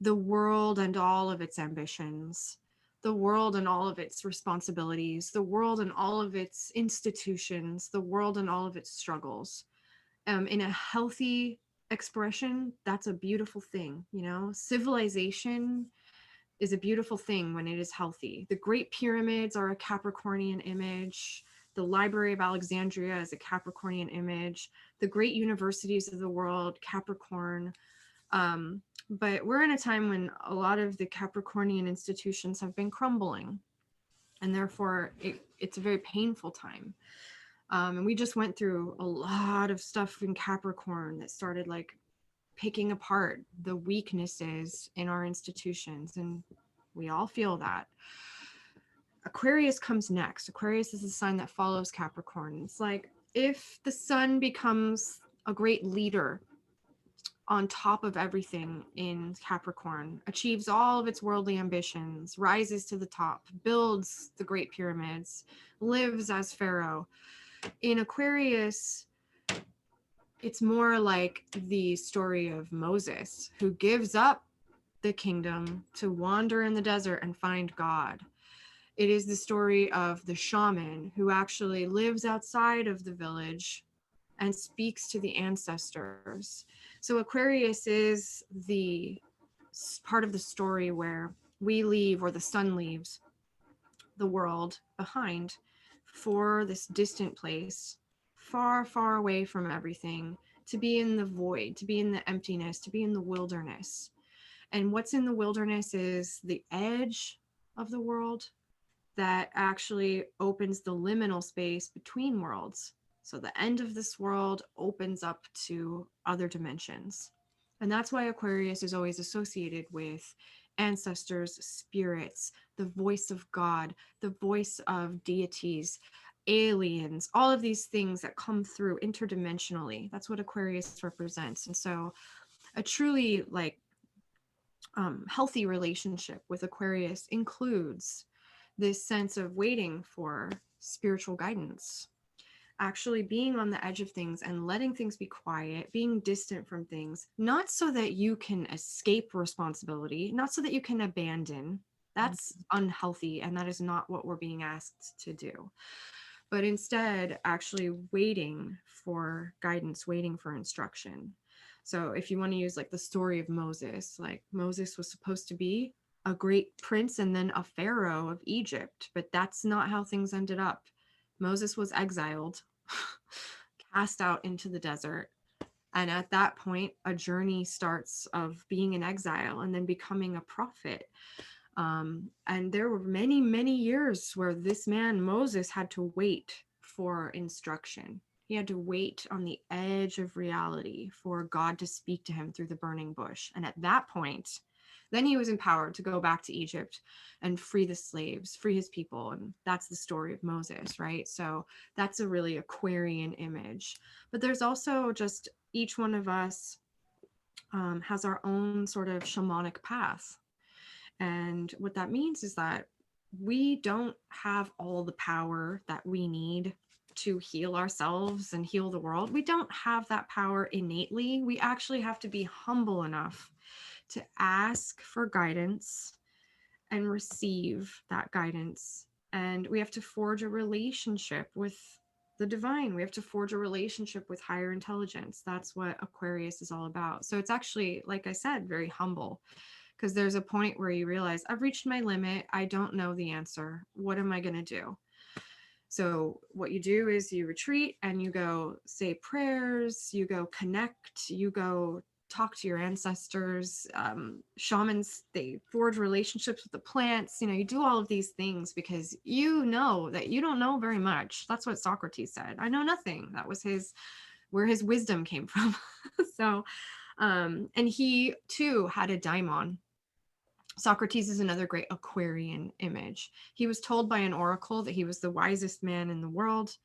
the world and all of its ambitions, the world and all of its responsibilities, the world and all of its institutions, the world and all of its struggles. In a healthy expression, that's a beautiful thing. Civilization is a beautiful thing when it is healthy. The Great Pyramids are a Capricornian image. The Library of Alexandria is a Capricornian image. The great universities of the world, Capricorn. But we're in a time when a lot of the Capricornian institutions have been crumbling, and therefore it's a very painful time. And we just went through a lot of stuff in Capricorn that started like picking apart the weaknesses in our institutions, and we all feel that. Aquarius comes next. Aquarius is the sign that follows Capricorn. It's like if the sun becomes a great leader on top of everything in Capricorn, achieves all of its worldly ambitions, rises to the top, builds the Great Pyramids, lives as Pharaoh. In Aquarius, it's more like the story of Moses, who gives up the kingdom to wander in the desert and find God. It is the story of the shaman who actually lives outside of the village and speaks to the ancestors. So Aquarius is the part of the story where we leave, or the sun leaves, the world behind for this distant place, far, far away from everything, to be in the void, to be in the emptiness, to be in the wilderness. And what's in the wilderness is the edge of the world that actually opens the liminal space between worlds. So the end of this world opens up to other dimensions. And that's why Aquarius is always associated with ancestors, spirits, the voice of God, the voice of deities, aliens, all of these things that come through interdimensionally. That's what Aquarius represents. And so a truly healthy relationship with Aquarius includes this sense of waiting for spiritual guidance, actually being on the edge of things and letting things be quiet, being distant from things, not so that you can escape responsibility, not so that you can abandon. That's unhealthy, and that is not what we're being asked to do. but instead actually waiting for guidance, waiting for instruction. So if you want to use like the story of Moses, like Moses was supposed to be a great prince and then a pharaoh of Egypt, but that's not how things ended up. Moses was exiled, cast out into the desert. And at that point, a journey starts of being in exile and then becoming a prophet. And there were many, many years where this man, Moses, had to wait for instruction. He had to wait on the edge of reality for God to speak to him through the burning bush. And at that point, then he was empowered to go back to Egypt and free the slaves, free his people. And that's the story of Moses, right? So that's a really Aquarian image. But there's also just each one of us has our own sort of shamanic path. And what that means is that we don't have all the power that we need to heal ourselves and heal the world. We don't have that power innately. We actually have to be humble enough to ask for guidance and receive that guidance. And we have to forge a relationship with the divine. We have to forge a relationship with higher intelligence. That's what Aquarius is all about. So it's actually, like I said, very humble, because there's a point where you realize I've reached my limit. I don't know the answer. What am I going to do? So what you do is you retreat and you go say prayers, you go connect, you go talk to your ancestors. Shamans, they forge relationships with the plants. You do all of these things because you know that you don't know very much. That's what Socrates said. I know nothing. That was where his wisdom came from. So, and he too had a daimon. Socrates is another great Aquarian image. He was told by an oracle that he was the wisest man in the world.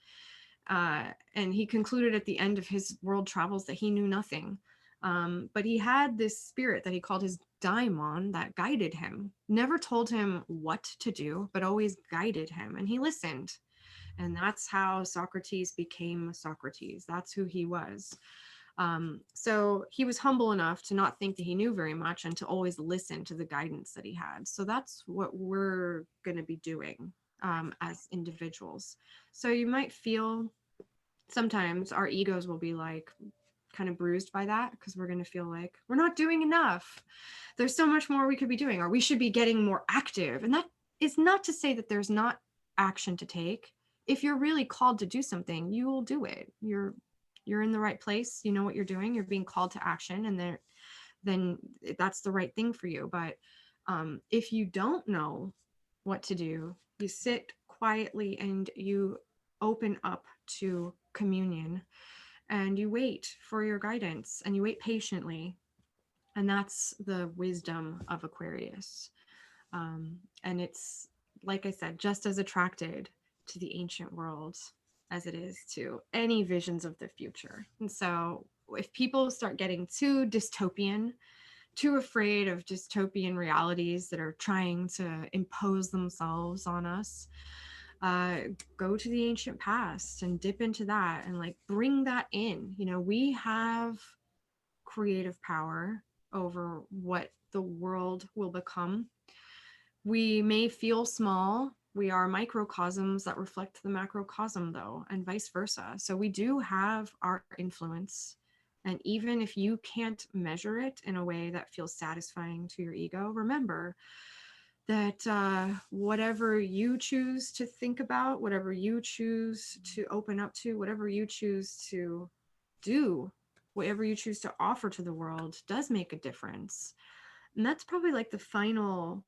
And he concluded at the end of his world travels that he knew nothing. But he had this spirit that he called his daimon that guided him, never told him what to do, but always guided him. And he listened. And that's how Socrates became Socrates. That's who he was. So he was humble enough to not think that he knew very much and to always listen to the guidance that he had. So that's what we're going to be doing as individuals. So you might feel sometimes our egos will be like kind of bruised by that because we're going to feel like we're not doing enough. There's so much more we could be doing, or we should be getting more active. And that is not to say that there's not action to take. If you're really called to do something, you will do it. You're in the right place. You know what you're doing. You're being called to action, and then that's the right thing for you. But if you don't know what to do, you sit quietly and you open up to communion and you wait for your guidance and you wait patiently. And that's the wisdom of Aquarius. And it's, like I said, just as attracted to the ancient world as it is to any visions of the future. And so if people start getting too dystopian, too afraid of dystopian realities that are trying to impose themselves on us, go to the ancient past and dip into that and like bring that in. We have creative power over what the world will become. We may feel small. We are microcosms that reflect the macrocosm, though, and vice versa. So we do have our influence. And even if you can't measure it in a way that feels satisfying to your ego, remember that whatever you choose to think about, whatever you choose to open up to, whatever you choose to do, whatever you choose to offer to the world does make a difference. And that's probably like the final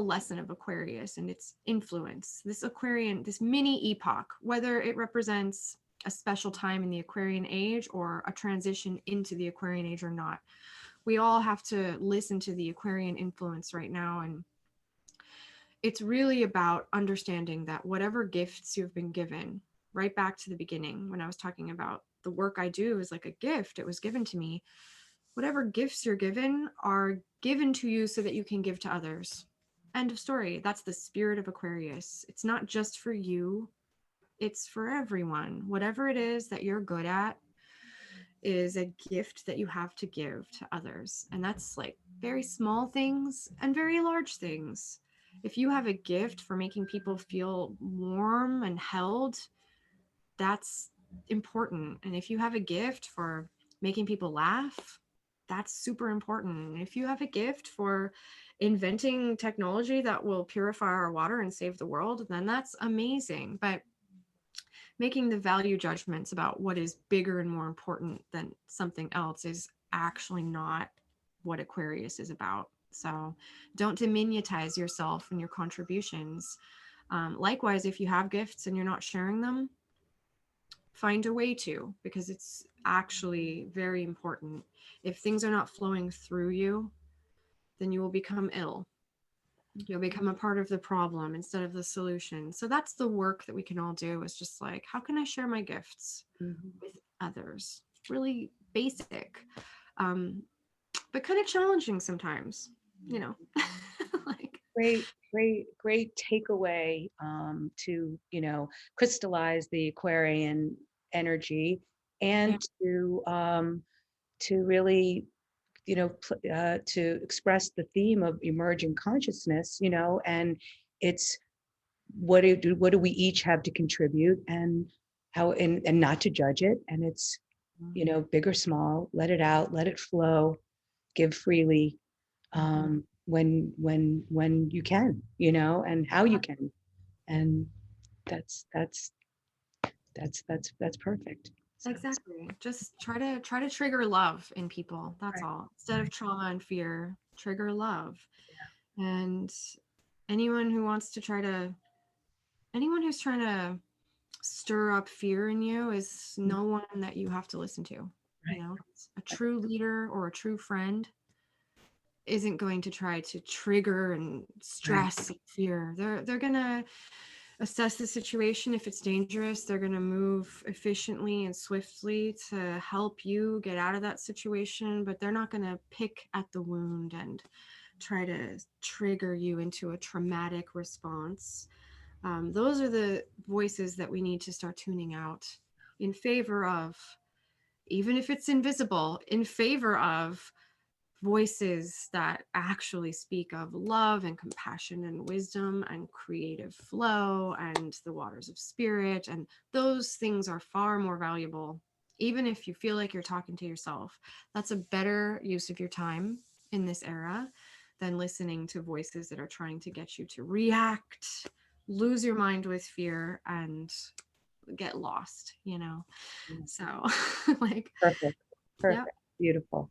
lesson of Aquarius and its influence. This Aquarian, this mini epoch, whether it represents a special time in the Aquarian age or a transition into the Aquarian age or not, we all have to listen to the Aquarian influence right now. And it's really about understanding that whatever gifts you've been given, right back to the beginning when I was talking about the work I do is like a gift. It was given to me. Whatever gifts you're given are given to you so that you can give to others. End of story. That's the spirit of Aquarius. It's not just for you. It's for everyone. Whatever it is that you're good at is a gift that you have to give to others. And that's like very small things and very large things. if you have a gift for making people feel warm and held, that's important. And if you have a gift for making people laugh, that's super important. And if you have a gift for inventing technology that will purify our water and save the world, then that's amazing. But making the value judgments about what is bigger and more important than something else is actually not what Aquarius is about. So don't diminutize yourself and your contributions. Likewise, if you have gifts and you're not sharing them, find a way to, because it's actually very important. If things are not flowing through you, then you will become ill. You'll become a part of the problem instead of the solution. So that's the work that we can all do, is just like, how can I share my gifts with others? Really basic, but kind of challenging sometimes, you know. Like, Great takeaway to, crystallize the Aquarian energy, yeah, and to really, to express the theme of emerging consciousness, and it's what do we each have to contribute, and how, and not to judge it, and it's, big or small, let it out, let it flow, give freely, when you can, and how you can, and that's that's perfect. So exactly. Just try to trigger love in people. That's right, all. Instead of right, trauma and fear, trigger love. yeah, And anyone who wants to try to, anyone who's trying to stir up fear in you is no one that you have to listen to. You right, know, a true leader or a true friend isn't going to try to trigger and right, stress and fear. They're gonna assess the situation. If it's dangerous, they're gonna move efficiently and swiftly to help you get out of that situation, but they're not gonna pick at the wound and try to trigger you into a traumatic response. Those are the voices that we need to start tuning out in favor of, even if it's invisible, in favor of voices that actually speak of love and compassion and wisdom and creative flow and the waters of spirit. And those things are far more valuable. Even if you feel like you're talking to yourself, that's a better use of your time in this era than listening to voices that are trying to get you to react, lose your mind with fear, and get lost, you know? So, like, perfect, yeah. perfect, beautiful.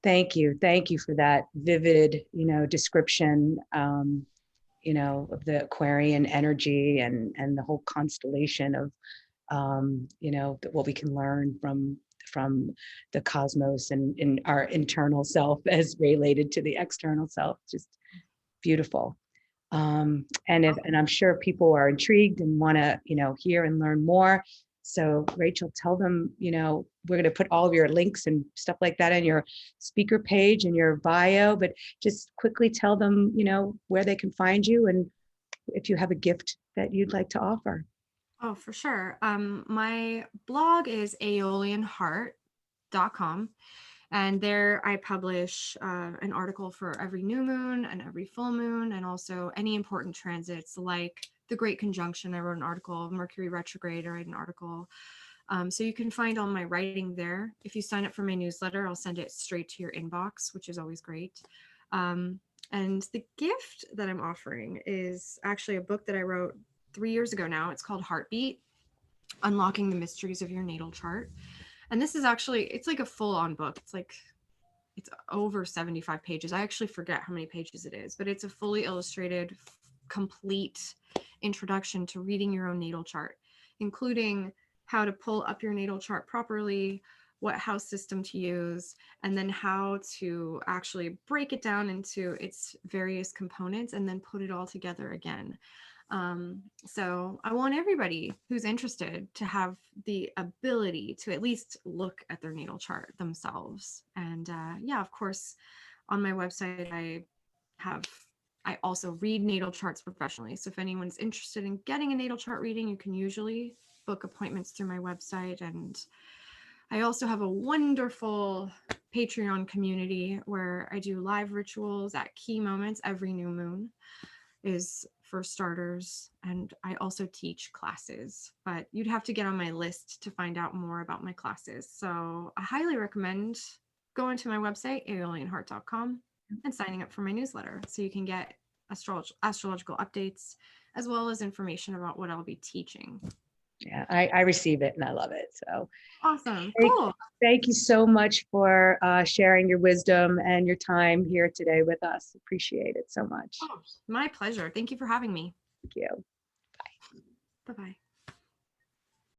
Thank you for that vivid, description, of the Aquarian energy, and the whole constellation of, what we can learn from the cosmos, and in our internal self as related to the external self. Just beautiful. And I'm sure people are intrigued and want to, hear and learn more. So Rachel, tell them, we're going to put all of your links and stuff like that in your speaker page and your bio, but just quickly tell them, where they can find you, and if you have a gift that you'd like to offer. Oh, for sure. My blog is aeolianheart.com. And there I publish an article for every new moon and every full moon, and also any important transits like the Great Conjunction. I wrote an article, Mercury retrograde, I write an article. So you can find all my writing there. If you sign up for my newsletter, I'll send it straight to your inbox, which is always great. Um, and the gift that I'm offering is actually a book that I wrote 3 years ago now. It's called Heartbeat: Unlocking the Mysteries of Your Natal Chart. And this is actually, it's like a full-on book. It's over 75 pages. I actually forget how many pages it is, but it's a fully illustrated, complete introduction to reading your own natal chart, including how to pull up your natal chart properly, what house system to use, and then how to actually break it down into its various components and then put it all together again. So I want everybody who's interested to have the ability to at least look at their natal chart themselves. And yeah, of course, on my website, I also read natal charts professionally. So if anyone's interested in getting a natal chart reading, you can usually book appointments through my website. And I also have a wonderful Patreon community where I do live rituals at key moments every new moon. is for starters. And I also teach classes, but you'd have to get on my list to find out more about my classes. So I highly recommend going to my website, alienheart.com, and signing up for my newsletter so you can get astrological updates as well as information about what I'll be teaching. Yeah, I receive it and I love it. So Awesome. thank, Cool. thank you so much for sharing your wisdom and your time here today with us. Appreciate it so much. Oh, my pleasure. Thank you for having me. Thank you. Bye-bye.